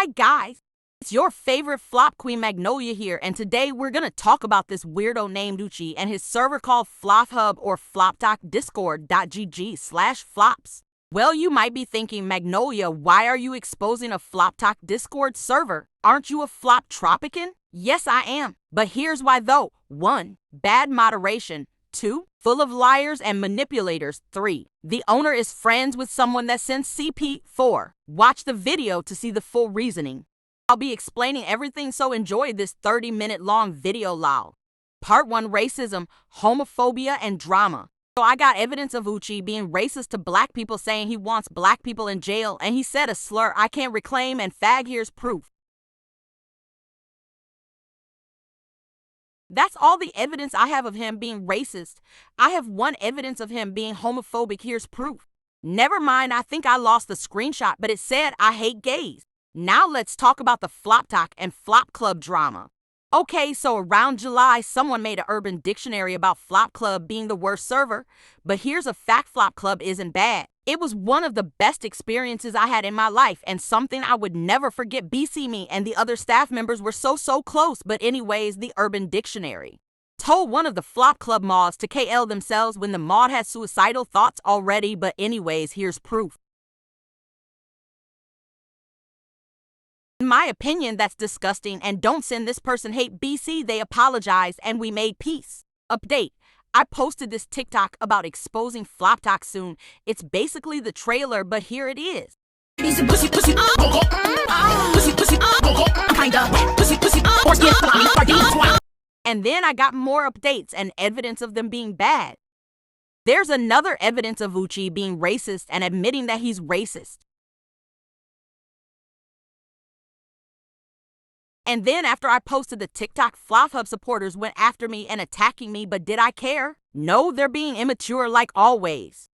Hi guys, it's your favorite flop queen Magnolia here, and today we're gonna talk about this weirdo named Uchi and his server called FlopHub or floptok discord.gg/flops. Well, you might be thinking, Magnolia, why are you exposing a floptok Discord server? Aren't you a floptropican? Yes, I am, but here's why though. 1. Bad moderation. 2. Full of liars and manipulators. 3. The owner is friends with someone that sends CP. 4. Watch the video to see the full reasoning. I'll be explaining everything, so enjoy this 30-minute long video lol. Part 1. Racism, homophobia, and drama. So I got evidence of Uchi being racist to black people, saying he wants black people in jail, and he said a slur I can't reclaim, and fag, here's proof. That's all the evidence I have of him being racist. I have one evidence of him being homophobic. Here's proof. Never mind, I think I lost the screenshot, but it said I hate gays. Now let's talk about the floptok and flop club drama. Okay, so around July, someone made an urban dictionary about Flop Club being the worst server. But here's a fact: Flop Club isn't bad. It was one of the best experiences I had in my life and something I would never forget. BC, me and the other staff members were so close. But anyways, the urban dictionary told one of the Flop Club mods to KL themselves when the mod had suicidal thoughts already. But anyways, here's proof. In my opinion, that's disgusting, and don't send this person hate. BC, they apologized and we made peace. Update: I posted this TikTok about exposing floptok soon. It's basically the trailer, but here it is. And then I got more updates and evidence of them being bad. There's another evidence of Uchi being racist and admitting that he's racist. And then after I posted the TikTok, FlopHub supporters went after me and attacking me, but did I care? No, they're being immature like always.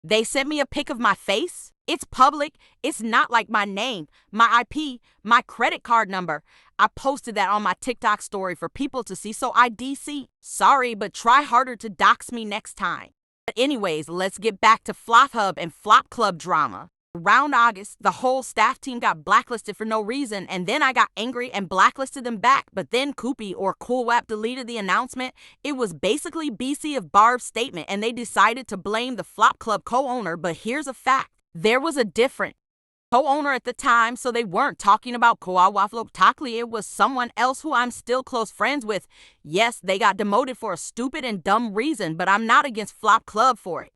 They sent me a pic of my face. It's public. It's not like my name, my IP, my credit card number. I posted that on my TikTok story for people to see, so I DC. Sorry, but try harder to dox me next time. But anyways, let's get back to FlopHub and Flop Club drama. Around August, the whole staff team got blacklisted for no reason, and then I got angry and blacklisted them back. But then Koopy or Cool Wap deleted the announcement. It was basically BC of Barb's statement, and they decided to blame the Flop Club co-owner. But here's a fact: there was a different co-owner at the time, so they weren't talking about floptok. It was someone else who I'm still close friends with. Yes, they got demoted for a stupid and dumb reason, but I'm not against Flop Club for it.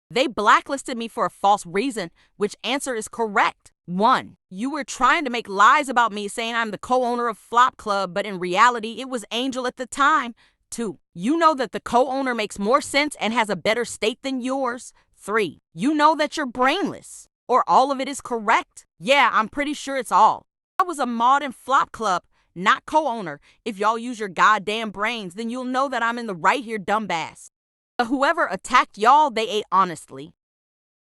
They blacklisted me for a false reason, which answer is correct. 1. You were trying to make lies about me, saying I'm the co-owner of Flop Club, but in reality, it was Angel at the time. 2. You know that the co-owner makes more sense and has a better state than yours. 3. You know that you're brainless, or all of it is correct. Yeah, I'm pretty sure it's all. I was a mod in Flop Club, not co-owner. If y'all use your goddamn brains, then you'll know that I'm in the right here, dumbass. But whoever attacked y'all, they ate honestly.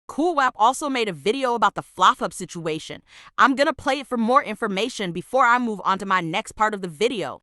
Cool Wap also made a video about the FlopHub situation. I'm gonna play it for more information before I move on to my next part of the video.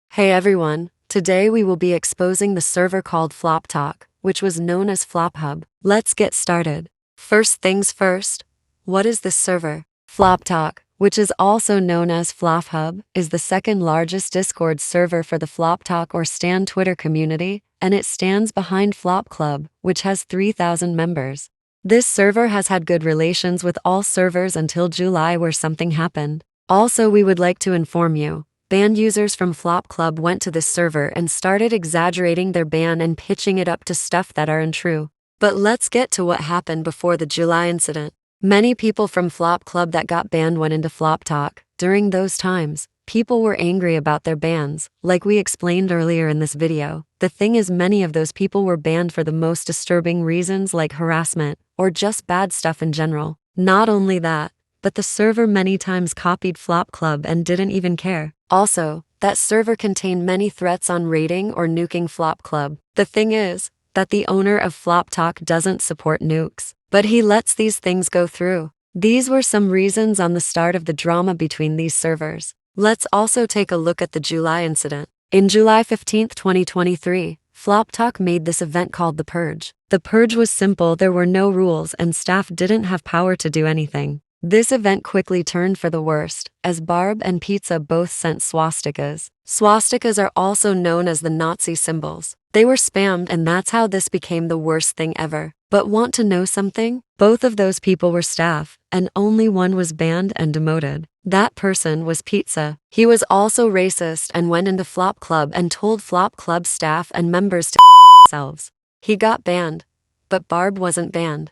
Hey everyone, today we will be exposing the server called FlopTok, which was known as FlopHub. Let's get started. First things first, what is this server? FlopTok, which is also known as FlopHub, is the second largest Discord server for the FlopTok or Stan Twitter community, and it stands behind Flop Club, which has 3,000 members. This server has had good relations with all servers until July, where something happened. Also, we would like to inform you, banned users from Flop Club went to this server and started exaggerating their ban and pitching it up to stuff that are untrue. But let's get to what happened before the July incident. Many people from Flop Club that got banned went into FlopTok. During those times, people were angry about their bans, like we explained earlier in this video. The thing is, many of those people were banned for the most disturbing reasons, like harassment, or just bad stuff in general. Not only that, but the server many times copied Flop Club and didn't even care. Also, that server contained many threats on raiding or nuking Flop Club. The thing is, that the owner of FlopTok doesn't support nukes, but he lets these things go through. These were some reasons on the start of the drama between these servers. Let's also take a look at the July incident. In July 15, 2023, Floptok made this event called the Purge. The Purge was simple, there were no rules and staff didn't have power to do anything. This event quickly turned for the worst, as Barb and Pizza both sent swastikas. Swastikas are also known as the Nazi symbols. They were spammed and that's how this became the worst thing ever. But want to know something? Both of those people were staff, and only one was banned and demoted. That person was Pizza. He was also racist and went into Flop Club and told Flop Club staff and members to themselves. He got banned, but Barb wasn't banned.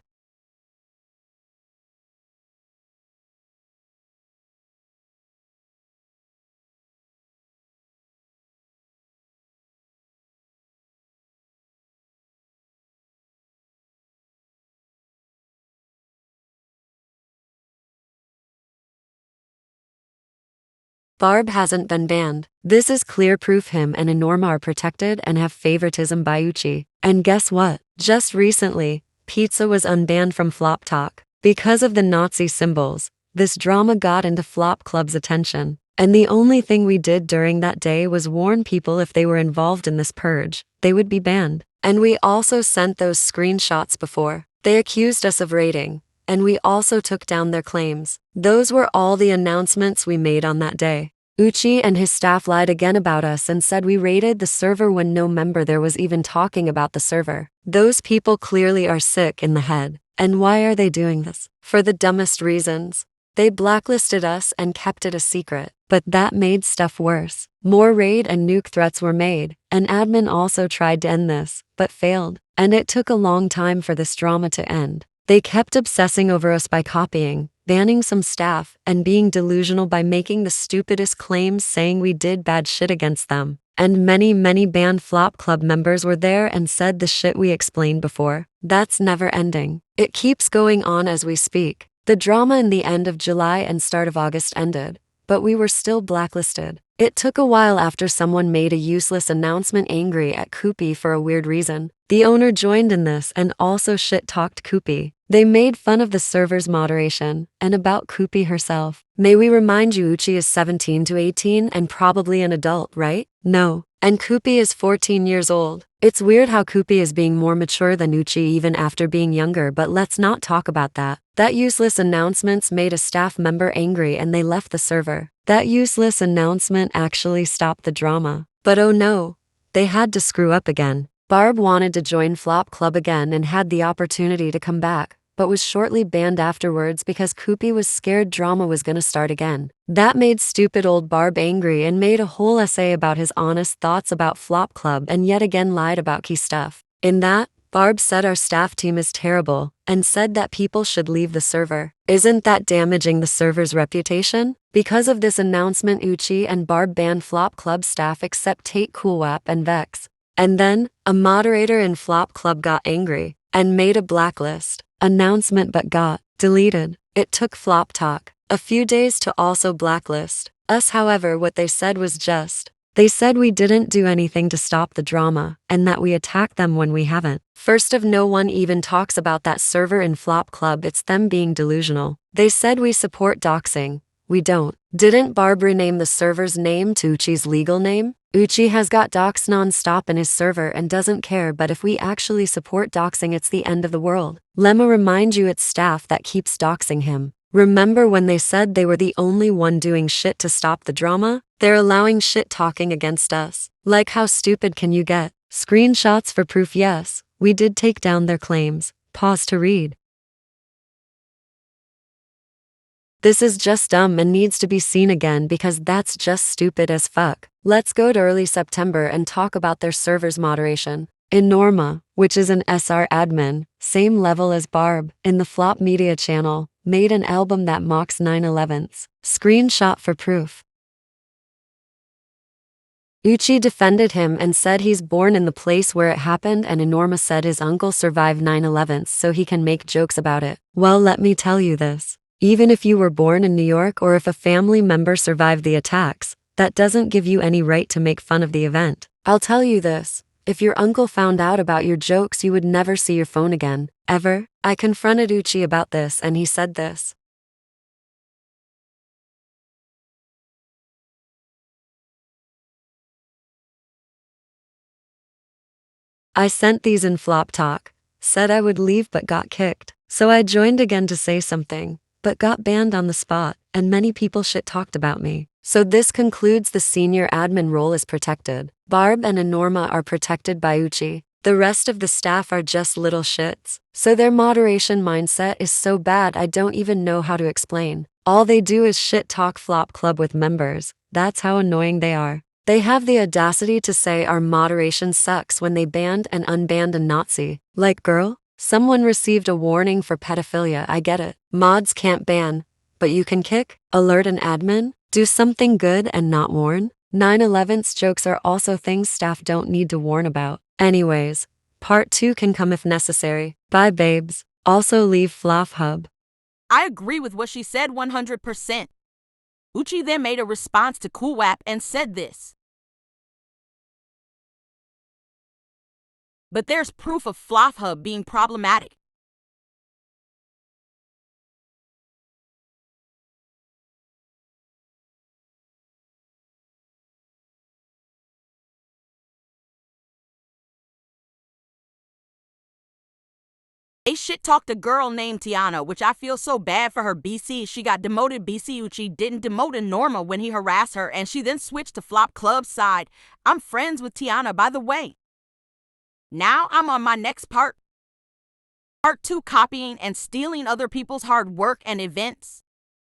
Barb hasn't been banned. This is clear proof him and Enorma are protected and have favoritism by Uchi. And guess what? Just recently, Pizza was unbanned from floptok. Because of the Nazi symbols, this drama got into Flop Club's attention. And the only thing we did during that day was warn people if they were involved in this purge, they would be banned. And we also sent those screenshots before. They accused us of raiding. And we also took down their claims. Those were all the announcements we made on that day. Uchi and his staff lied again about us and said we raided the server when no member there was even talking about the server. Those people clearly are sick in the head. And why are they doing this? For the dumbest reasons. They blacklisted us and kept it a secret. But that made stuff worse. More raid and nuke threats were made. An admin also tried to end this, but failed. And it took a long time for this drama to end. They kept obsessing over us by copying, banning some staff, and being delusional by making the stupidest claims saying we did bad shit against them. And many banned Flop Club members were there and said the shit we explained before. That's never ending. It keeps going on as we speak. The drama in the end of July and start of August ended, but we were still blacklisted. It took a while after someone made a useless announcement angry at Koopy for a weird reason. The owner joined in this and also shit-talked Koopy. They made fun of the server's moderation and about Koopy herself. May we remind you Uchi is 17 to 18 and probably an adult, right? No. And Koopy is 14 years old. It's weird how Koopy is being more mature than Uchi even after being younger, but let's not talk about that. That useless announcements made a staff member angry and they left the server. That useless announcement actually stopped the drama. But oh no, they had to screw up again. Barb wanted to join Flop Club again and had the opportunity to come back, but was shortly banned afterwards because Koopy was scared drama was gonna start again. That made stupid old Barb angry and made a whole essay about his honest thoughts about Flop Club and yet again lied about key stuff. In that, Barb said our staff team is terrible and said that people should leave the server. Isn't that damaging the server's reputation? Because of this announcement, Uchi and Barb banned Flop Club staff except Tate Coolwap and Vex. And then, a moderator in Flop Club got angry and made a blacklist announcement but got deleted. It took floptok a few days to also blacklist us. However, what they said was just, they said we didn't do anything to stop the drama and that we attacked them when we haven't. First of no one even talks about that server in Flop Club, it's them being delusional. They said we support doxing. We don't. Didn't Barb rename the server's name to Uchi's legal name? Uchi has got doxed non-stop in his server and doesn't care, but if we actually support doxing it's the end of the world. Lemma remind you it's staff that keeps doxing him. Remember when they said they were the only one doing shit to stop the drama? They're allowing shit talking against us. Like how stupid can you get? Screenshots for proof. Yes, we did take down their claims. Pause to read. This is just dumb and needs to be seen again because that's just stupid as fuck. Let's go to early September and talk about their server's moderation. Enorma, which is an SR admin, same level as Barb, in the Flop Media channel, made an album that mocks 9/11s. Screenshot for proof. Uchi defended him and said he's born in the place where it happened, and Enorma said his uncle survived 9/11s so he can make jokes about it. Well, let me tell you this. Even if you were born in New York or if a family member survived the attacks, that doesn't give you any right to make fun of the event. I'll tell you this, if your uncle found out about your jokes you would never see your phone again, ever. I confronted Uchi about this and he said this. I sent these in floptok, said I would leave but got kicked. So I joined again to say something, but got banned on the spot, and many people shit talked about me. So this concludes the senior admin role is protected. Barb and Enorma are protected by Uchi. The rest of the staff are just little shits. So their moderation mindset is so bad I don't even know how to explain. All they do is shit talk Flop Club with members. That's how annoying they are. They have the audacity to say our moderation sucks when they banned and unbanned a Nazi. Like, girl, someone received a warning for pedophilia, I get it. Mods can't ban, but you can kick, alert an admin, do something good and not warn. 9/11's jokes are also things staff don't need to warn about. Anyways, part 2 can come if necessary. Bye babes. Also leave Flop Hub. I agree with what she said 100%. Uchi then made a response to Cool Wap and said this. But there's proof of Flop Hub being problematic. They shit talked a girl named Tiana, which I feel so bad for her. BC, she got demoted. BC Uchi didn't demote Norma when he harassed her, and she then switched to Flop Club's side. I'm friends with Tiana, by the way. Now I'm on my next part. Part 2, copying and stealing other people's hard work and events.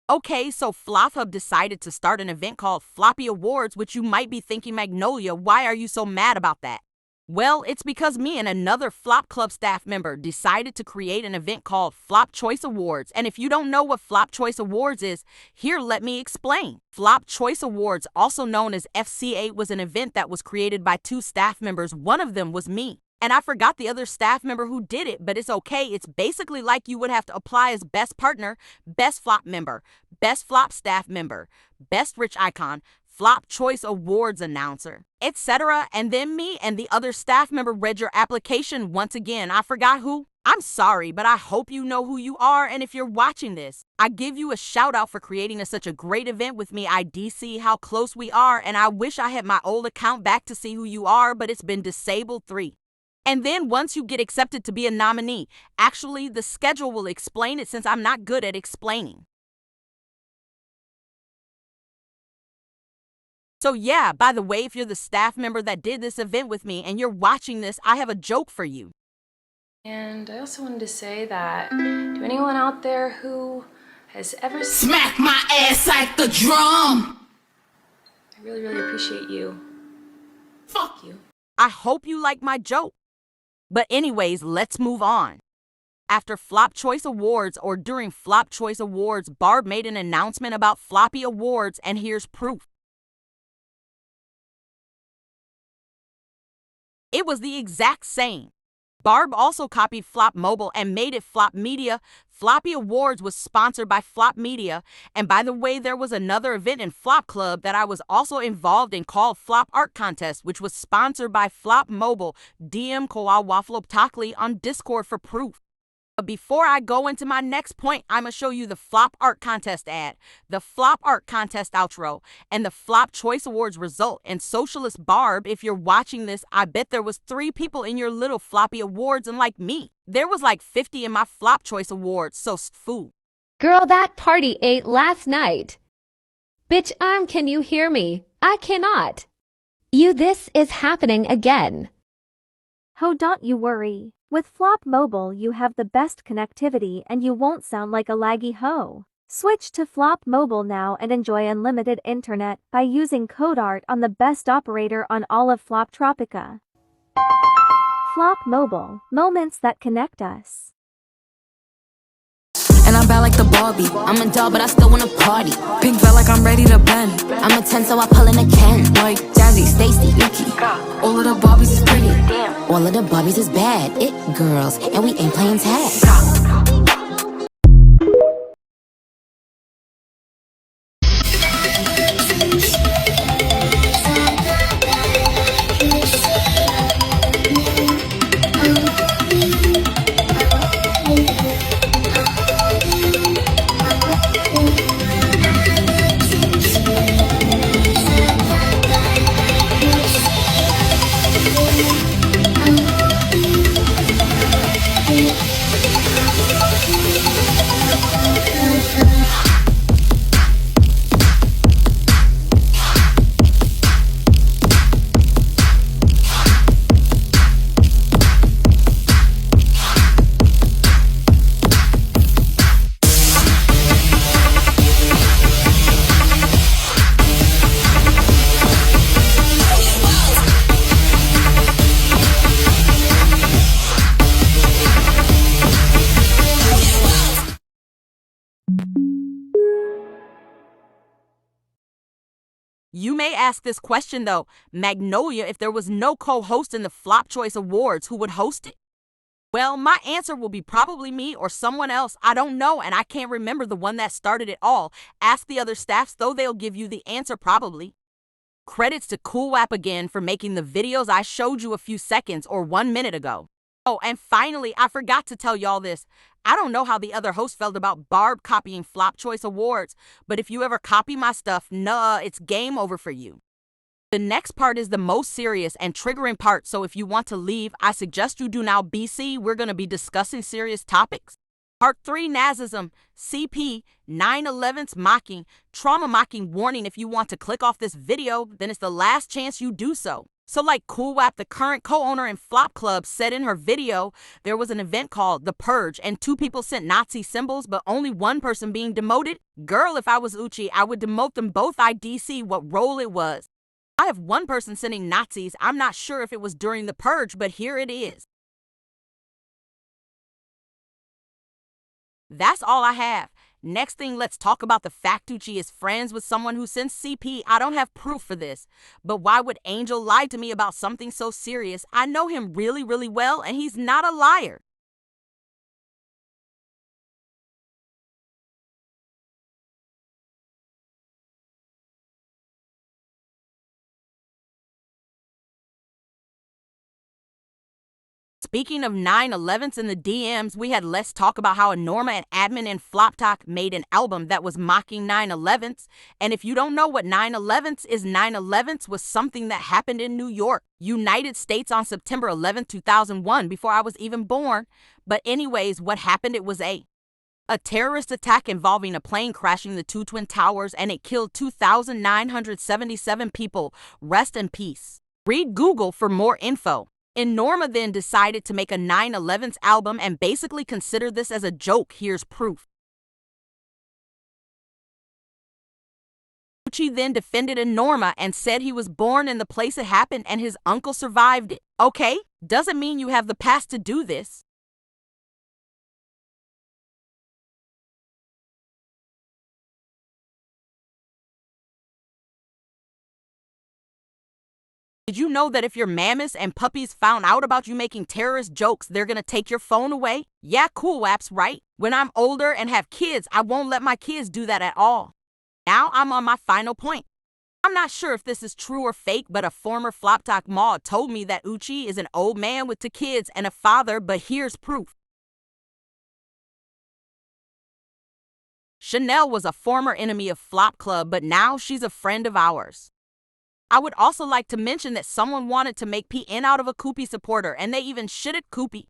Okay, so Flop Hub decided to start an event called Floppy Awards, which you might be thinking, Magnolia, why are you so mad about that? Well, it's because me and another Flop Club staff member decided to create an event called Flop Choice Awards. And if you don't know what Flop Choice Awards is, here, let me explain. Flop Choice Awards, also known as FC8, was an event that was created by 2 staff members. One of them was me. And I forgot the other staff member who did it, but it's okay. It's basically like you would have to apply as best partner, best flop member, best flop staff member, best rich icon, Flop Choice Awards announcer, etc. And then me and the other staff member read your application once again. I forgot who. I'm sorry, but I hope you know who you are, and if you're watching this, I give you a shout out for creating such a great event with me. I see how close we are, and I wish I had my old account back to see who you are, but it's been disabled 3. And then once you get accepted to be a nominee, actually the schedule will explain it since I'm not good at explaining. So yeah, by the way, if you're the staff member that did this event with me and you're watching this, I have a joke for you. And I also wanted to say that, to anyone out there who has ever smack my ass like the drum, I really, really appreciate you. Fuck you. I hope you like my joke. But anyways, let's move on. After Flop Choice Awards, or during Flop Choice Awards, Barb made an announcement about Floppy Awards, and here's proof. It was the exact same. Barb also copied Flop Mobile and made it Flop Media. Floppy Awards was sponsored by Flop Media. And by the way, there was another event in Flop Club that I was also involved in called Flop Art Contest, which was sponsored by Flop Mobile. DM Kawawa Floptokly on Discord for proof. But before I go into my next point, I'm going to show you the Flop Art Contest ad, the Flop Art Contest outro, and the Flop Choice Awards result. And Socialist Barb, if you're watching this, I bet there was 3 people in your little Floppy Awards, and like me, there was like 50 in my Flop Choice Awards, so foo. Girl, that party ate last night. Bitch, can you hear me? I cannot. This is happening again. Oh, don't you worry. With Flop Mobile, you have the best connectivity and you won't sound like a laggy hoe. Switch to Flop Mobile now and enjoy unlimited internet by using code ART on the best operator on all of Floptropica. Flop Mobile, moments that connect us. And I'm bad like the Barbie. I'm a doll, but I still wanna party. Pink felt like I'm ready to bend. I'm a 10, so I pull in a Ken. Like Jazzy, Stacy, Nikki. All of the Barbies is pretty. All of the Barbies is bad. It girls, and we ain't playing tag. You may ask this question though, Magnolia, if there was no co-host in the Flop Choice Awards, who would host it? Well, my answer will be probably me or someone else. I don't know, and I can't remember the one that started it all. Ask the other staffs, though, they'll give you the answer probably. Credits to Cool Wap again for making the videos I showed you a few seconds or 1 minute ago. Oh, and finally, I forgot to tell y'all this. I don't know how the other host felt about Barb copying Flop Choice Awards, but if you ever copy my stuff, nah, it's game over for you. The next part is the most serious and triggering part, so if you want to leave, I suggest you do now. BC, we're going to be discussing serious topics. Part 3, Nazism, CP, 9/11's mocking, trauma mocking warning. If you want to click off this video, then it's the last chance you do so. So like Cool Wap, the current co-owner in Flop Club, said in her video, there was an event called The Purge and 2 people sent Nazi symbols, but only 1 person being demoted. Girl, if I was Uchi, I would demote them both. IDC what role it was. I have 1 person sending Nazis. I'm not sure if it was during the purge, but here it is. That's all I have. Next thing, let's talk about the fact Uchi is friends with someone who sends CP. I don't have proof for this, but why would Angel lie to me about something so serious? I know him really, really well, and he's not a liar. Speaking of 9/11s in the DMs, we had Let's Talk about how Norma and admin in floptok made an album that was mocking 9/11s. And if you don't know what 9/11s is, 9/11s was something that happened in New York, United States on September 11, 2001, before I was even born. But anyways, what happened? It was a terrorist attack involving a plane crashing the 2 Twin Towers, and it killed 2,977 people. Rest in peace. Read Google for more info. And Norma then decided to make a 9/11's album and basically consider this as a joke. Here's proof. Gucci then defended Norma and said he was born in the place it happened and his uncle survived it. Okay, doesn't mean you have the past to do this. Did you know that if your mammoths and puppies found out about you making terrorist jokes, they're gonna take your phone away? Yeah, Cool Wap's right. When I'm older and have kids, I won't let my kids do that at all. Now I'm on my final point. I'm not sure if this is true or fake, but a former floptok mod told me that Uchi is an old man with 2 kids and a father, but here's proof. Chanel was a former enemy of Flop Club, but now she's a friend of ours. I would also like to mention that someone wanted to make PN out of a Koopy supporter, and they even shitted Koopy.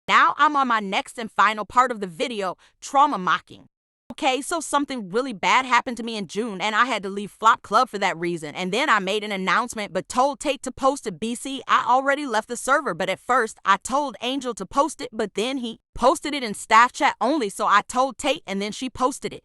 Now I'm on my next and final part of the video, trauma mocking. Okay, so something really bad happened to me in June and I had to leave Flop Club for that reason. And then I made an announcement but told Tate to post it. BC, I already left the server, but at first I told Angel to post it, but then he posted it in staff chat only, so I told Tate and then she posted it.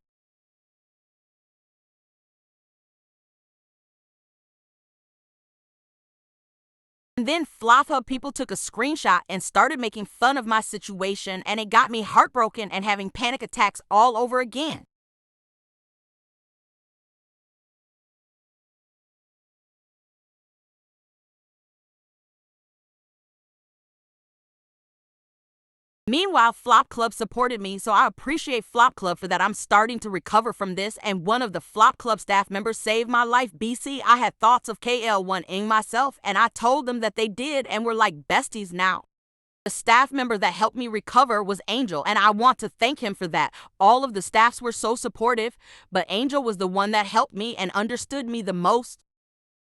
And then Flop Hub people took a screenshot and started making fun of my situation, and it got me heartbroken and having panic attacks all over again. Meanwhile, Flop Club supported me, so I appreciate Flop Club for that. I'm starting to recover from this, and one of the Flop Club staff members saved my life. BC, I had thoughts of KL1ing myself, and I told them that they did, and we're like besties now. The staff member that helped me recover was Angel, and I want to thank him for that. All of the staffs were so supportive, but Angel was the one that helped me and understood me the most.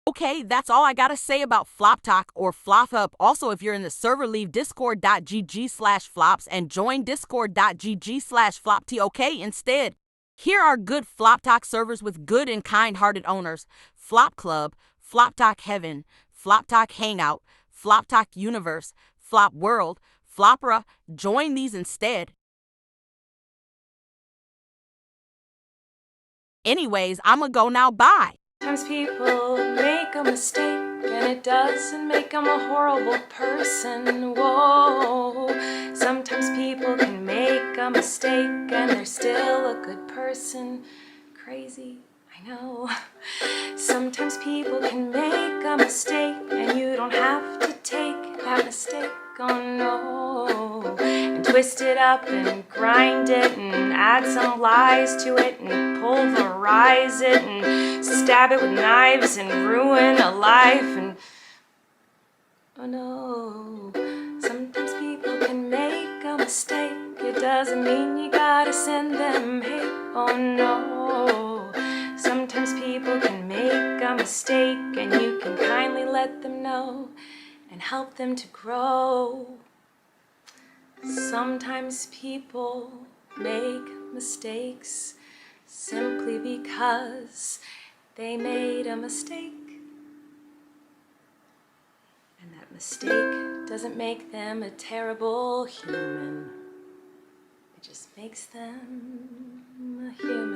Okay, that's all I gotta say about floptok or FlopHub. Also, if you're in the server, leave discord.gg/flops and join discord.gg/floptok instead. Here are good floptok servers with good and kind-hearted owners: Flop Club, Floptok Heaven, Floptok Hangout, Floptok Universe, Flop World, Flopera. Join these instead. Anyways, I'ma go now. Bye. Sometimes people make a mistake and it doesn't make them a horrible person. Whoa. Sometimes people can make a mistake and they're still a good person. Crazy, I know. Sometimes people can make a mistake and you don't have to take that mistake, oh no, and twist it up and grind it and add some lies to it and pulverize it and stab it with knives and ruin a life and oh no. Sometimes people can make a mistake. It doesn't mean you gotta send them hate, oh no. Sometimes people can make a mistake and you can kindly let them know and help them to grow. Sometimes people make mistakes simply because they made a mistake. And that mistake doesn't make them a terrible human. It just makes them a human.